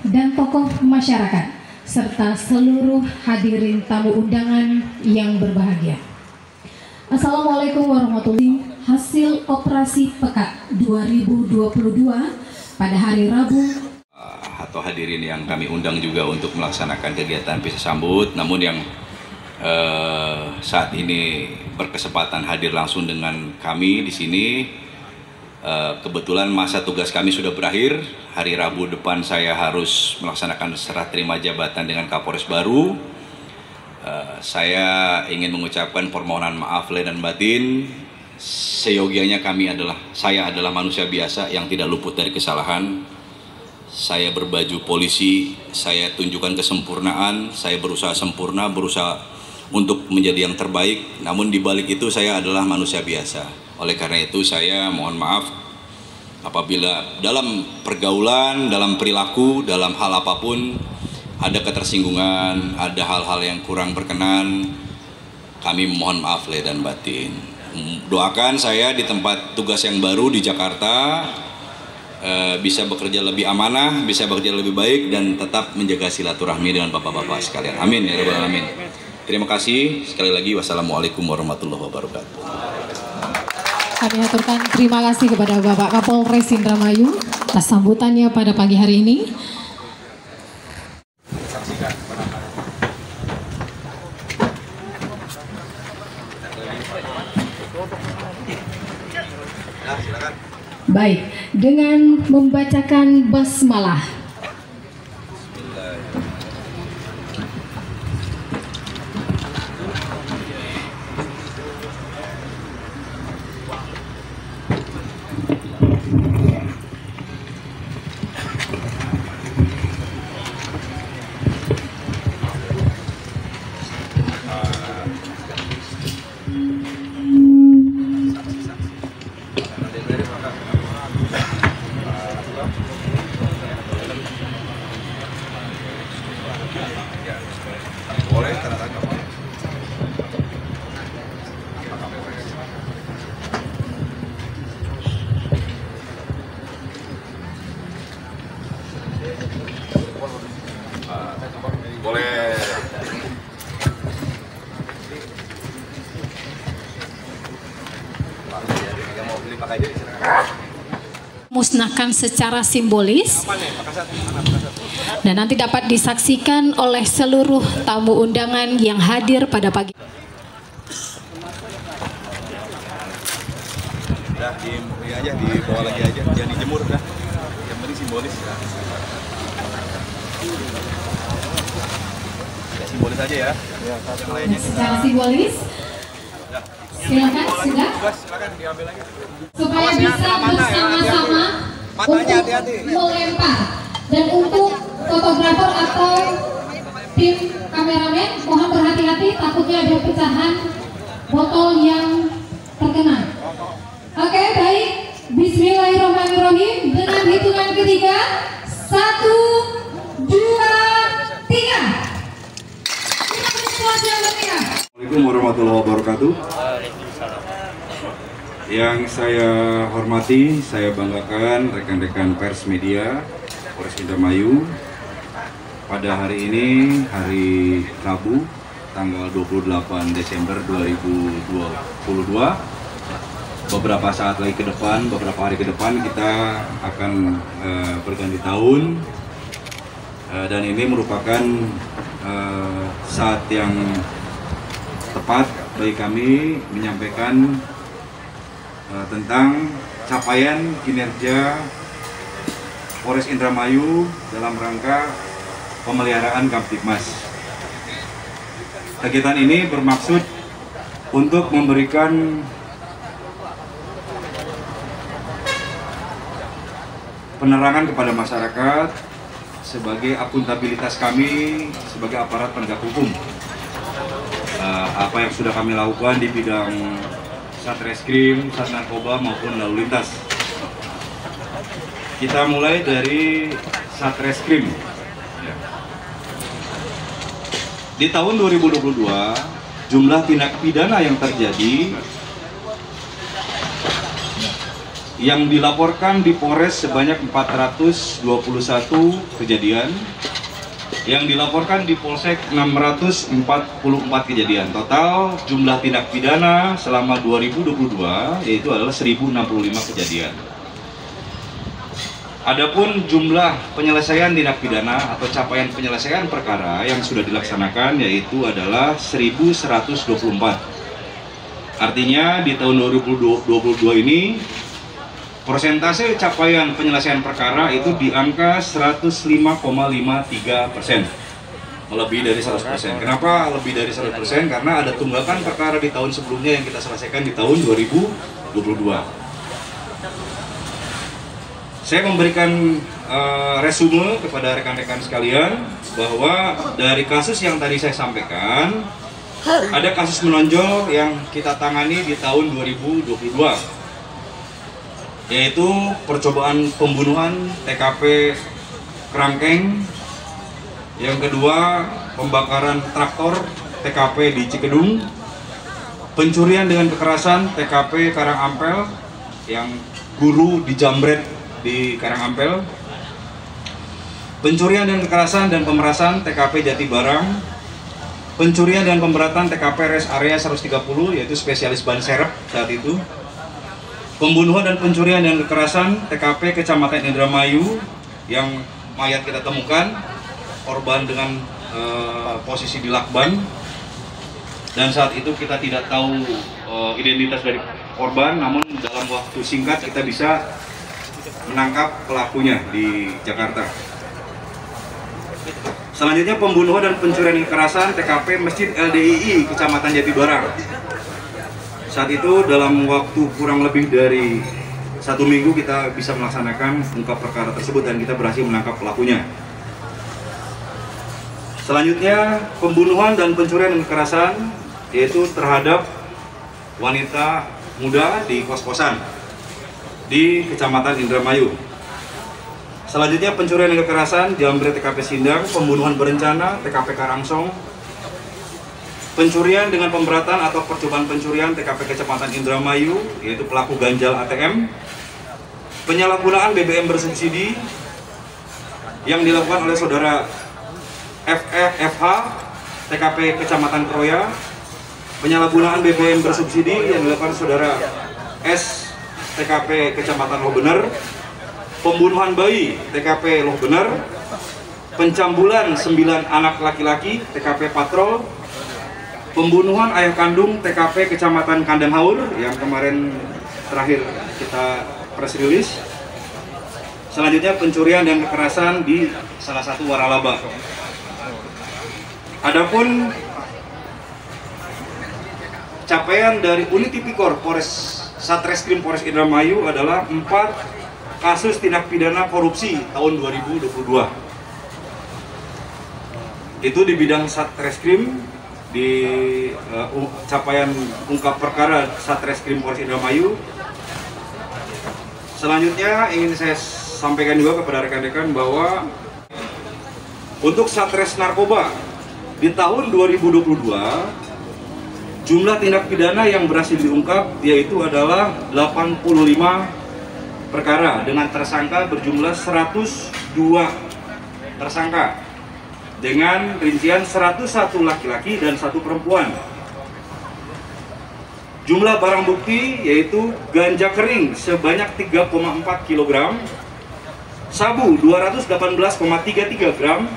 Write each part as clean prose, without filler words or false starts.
dan tokoh masyarakat, serta seluruh hadirin tamu undangan yang berbahagia. Assalamualaikum warahmatullahi wabarakatuh. Hasil operasi Pekat 2022 pada hari Rabu atau hadirin yang kami undang juga untuk melaksanakan kegiatan pisah sambut, namun yang saat ini berkesempatan hadir langsung dengan kami di sini, kebetulan masa tugas kami sudah berakhir. Hari Rabu depan saya harus melaksanakan serah terima jabatan dengan Kapolres baru. Saya ingin mengucapkan permohonan maaf lahir dan batin. Seyogianya saya adalah manusia biasa yang tidak luput dari kesalahan. Saya berbaju polisi, saya tunjukkan kesempurnaan, saya berusaha sempurna, berusaha untuk menjadi yang terbaik. Namun di balik itu saya adalah manusia biasa. Oleh karena itu saya mohon maaf apabila dalam pergaulan, dalam perilaku, dalam hal apapun ada ketersinggungan, ada hal-hal yang kurang berkenan. Kami mohon maaf lahir dan batin. Doakan saya di tempat tugas yang baru di Jakarta bisa bekerja lebih amanah, bisa bekerja lebih baik, dan tetap menjaga silaturahmi dengan bapak-bapak sekalian. Amin ya rabbal alamin. Terima kasih sekali lagi. Wassalamualaikum warahmatullahi wabarakatuh. Kami aturkan terima kasih kepada Bapak Kapolres Indramayu atas sambutannya pada pagi hari ini. Baik, dengan membacakan basmalah. Musnahkan secara simbolis dan nanti dapat disaksikan oleh seluruh tamu undangan yang hadir pada pagi. Udah di aja, dibawa lagi aja, jangan dijemur dah. Yang penting simbolis. Ya, simbolis aja ya. Secara simbolis. Silakan sudah. Silakan diambil lagi. Supaya bisa bersama-sama untuk melempar, dan untuk fotografer atau tim kameramen mohon berhati-hati, takutnya ada pecahan botol yang terkena. Oke, baik. Bismillahirrahmanirrahim. Dengan hitungan ketiga, 1, 2, 3. Assalamualaikum warahmatullahi wabarakatuh. Yang saya hormati, saya banggakan rekan-rekan pers media Polres Indramayu. Pada hari ini, hari Rabu, tanggal 28 Desember 2022, beberapa saat lagi ke depan, beberapa hari ke depan kita akan berganti tahun, dan ini merupakan saat yang tepat bagi kami menyampaikan tentang capaian kinerja Polres Indramayu dalam rangka pemeliharaan Kamtibmas. Kegiatan ini bermaksud untuk memberikan penerangan kepada masyarakat sebagai akuntabilitas kami sebagai aparat penegak hukum. Apa yang sudah kami lakukan di bidang Satreskrim, Sat Narkoba maupun lalu lintas. Kita mulai dari Satreskrim. Di tahun 2022, jumlah tindak pidana yang terjadi Yang dilaporkan di Polres sebanyak 421 kejadian. Yang dilaporkan di Polsek 644 kejadian. Total jumlah tindak pidana selama 2022 yaitu adalah 1065 kejadian. Adapun jumlah penyelesaian tindak pidana atau capaian penyelesaian perkara yang sudah dilaksanakan yaitu adalah 1124. Artinya di tahun 2022 ini persentase capaian penyelesaian perkara itu di angka 105,53%, melebihi dari 100%. Kenapa lebih dari 100%? Karena ada tunggakan perkara di tahun sebelumnya yang kita selesaikan di tahun 2022. Saya memberikan resume kepada rekan-rekan sekalian bahwa dari kasus yang tadi saya sampaikan, ada kasus menonjol yang kita tangani di tahun 2022. Yaitu percobaan pembunuhan TKP Kerangkeng, yang kedua pembakaran traktor TKP di Cikedung, pencurian dengan kekerasan TKP Karangampel yang guru dijamret di Karangampel, pencurian dan kekerasan dan pemerasan TKP Jatibarang, pencurian dan pemberatan TKP Res Area 130 yaitu spesialis ban serep saat itu, pembunuhan dan pencurian dan kekerasan TKP Kecamatan Indramayu yang mayat kita temukan, korban dengan posisi di lakban, dan saat itu kita tidak tahu identitas dari korban, namun dalam waktu singkat kita bisa menangkap pelakunya di Jakarta. Selanjutnya pembunuhan dan pencurian dan kekerasan TKP Masjid LDII Kecamatan Jatibarang. Saat itu dalam waktu kurang lebih dari 1 minggu kita bisa melaksanakan ungkap perkara tersebut dan kita berhasil menangkap pelakunya. Selanjutnya pembunuhan dan pencurian dan kekerasan yaitu terhadap wanita muda di kos-kosan di Kecamatan Indramayu. Selanjutnya pencurian dan kekerasan Jambret TKP Sindang, pembunuhan berencana TKP Karangsong, pencurian dengan pemberatan atau percobaan pencurian TKP Kecamatan Indramayu yaitu pelaku ganjal ATM, penyalahgunaan BBM bersubsidi yang dilakukan oleh saudara FH TKP Kecamatan Kroya, penyalahgunaan BBM bersubsidi yang dilakukan saudara S TKP Kecamatan Lobener, pembunuhan bayi TKP Lobener, pencambulan 9 anak laki-laki TKP Patrol, pembunuhan ayah kandung TKP Kecamatan Kandang Haur yang kemarin terakhir kita press release. Selanjutnya pencurian dan kekerasan di salah satu waralaba. Adapun capaian dari unit tipikor Polres Satreskrim Polres Indramayu adalah 4 kasus tindak pidana korupsi tahun 2022. Itu di bidang Satreskrim, di capaian ungkap perkara Satreskrim Polres Indramayu. Selanjutnya ingin saya sampaikan juga kepada rekan-rekan bahwa untuk Satres Narkoba di tahun 2022 jumlah tindak pidana yang berhasil diungkap yaitu adalah 85 perkara dengan tersangka berjumlah 102 tersangka dengan rincian 101 laki-laki dan 1 perempuan. Jumlah barang bukti yaitu ganja kering sebanyak 3,4 kg, sabu 218,33 gram,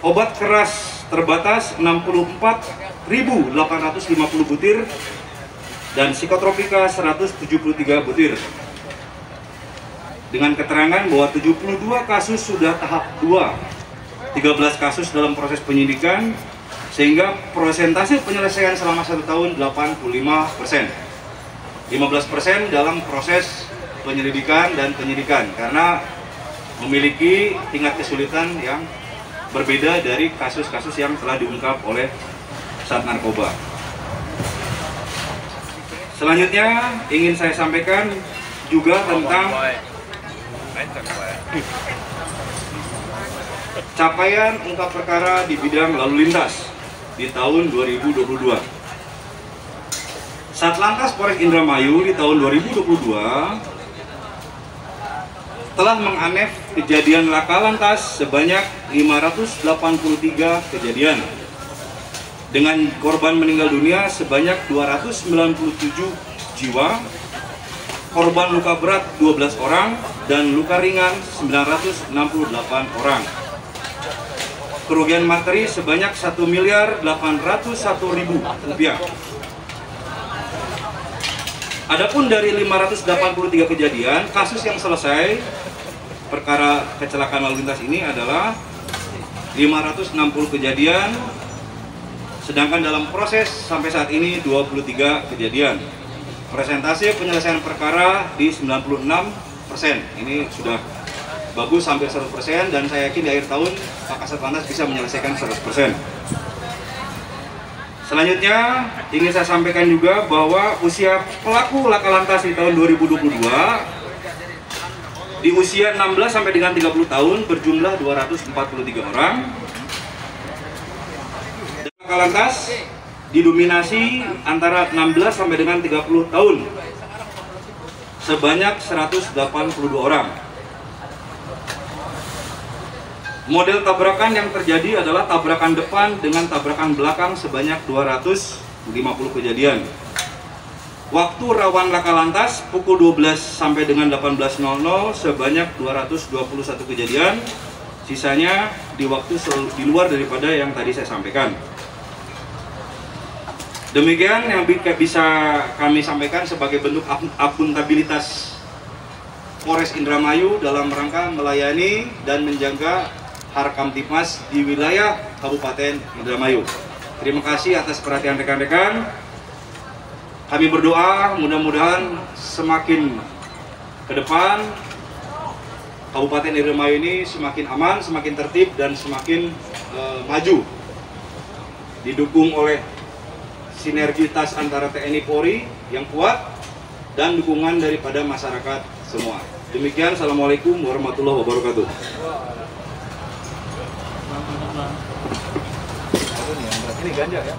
obat keras terbatas 64.850 butir, dan psikotropika 173 butir. Dengan keterangan bahwa 72 kasus sudah tahap 2, 13 kasus dalam proses penyidikan, sehingga persentase penyelesaian selama 1 tahun 85%. 15% dalam proses penyelidikan dan penyidikan karena memiliki tingkat kesulitan yang berbeda dari kasus-kasus yang telah diungkap oleh Sat Narkoba. Selanjutnya ingin saya sampaikan juga tentang capaian ungkap perkara di bidang lalu lintas di tahun 2022. Satlantas Polres Indramayu di tahun 2022 telah menganef kejadian laka lantas sebanyak 583 kejadian dengan korban meninggal dunia sebanyak 297 jiwa, korban luka berat 12 orang, dan luka ringan 968 orang. Kerugian materi sebanyak 1.801.000 rupiah. Adapun dari 583 kejadian, kasus yang selesai perkara kecelakaan lalu lintas ini adalah 560 kejadian, sedangkan dalam proses sampai saat ini 23 kejadian. Persentase penyelesaian perkara di 96%. Ini sudah bagus, hampir 100%, dan saya yakin di akhir tahun Pak Kasat Lantas bisa menyelesaikan 100%. Selanjutnya ingin saya sampaikan juga bahwa usia pelaku laka lantas di tahun 2022 di usia 16 sampai dengan 30 tahun berjumlah 243 orang. Laka lantas didominasi antara 16 sampai dengan 30 tahun sebanyak 182 orang. Model tabrakan yang terjadi adalah tabrakan depan dengan tabrakan belakang sebanyak 250 kejadian. Waktu rawan laka lantas pukul 12 sampai dengan 18.00 sebanyak 221 kejadian. Sisanya di waktu di luar daripada yang tadi saya sampaikan. Demikian yang bisa kami sampaikan sebagai bentuk akuntabilitas Polres Indramayu dalam rangka melayani dan menjaga Harkamtipmas di wilayah Kabupaten Indramayu. Terima kasih atas perhatian rekan-rekan. Kami berdoa mudah-mudahan semakin ke depan Kabupaten Indramayu ini semakin aman, semakin tertib, dan semakin maju. Didukung oleh sinergitas antara TNI Polri yang kuat dan dukungan daripada masyarakat semua. Demikian, Assalamualaikum warahmatullahi wabarakatuh. Ini ganja ya.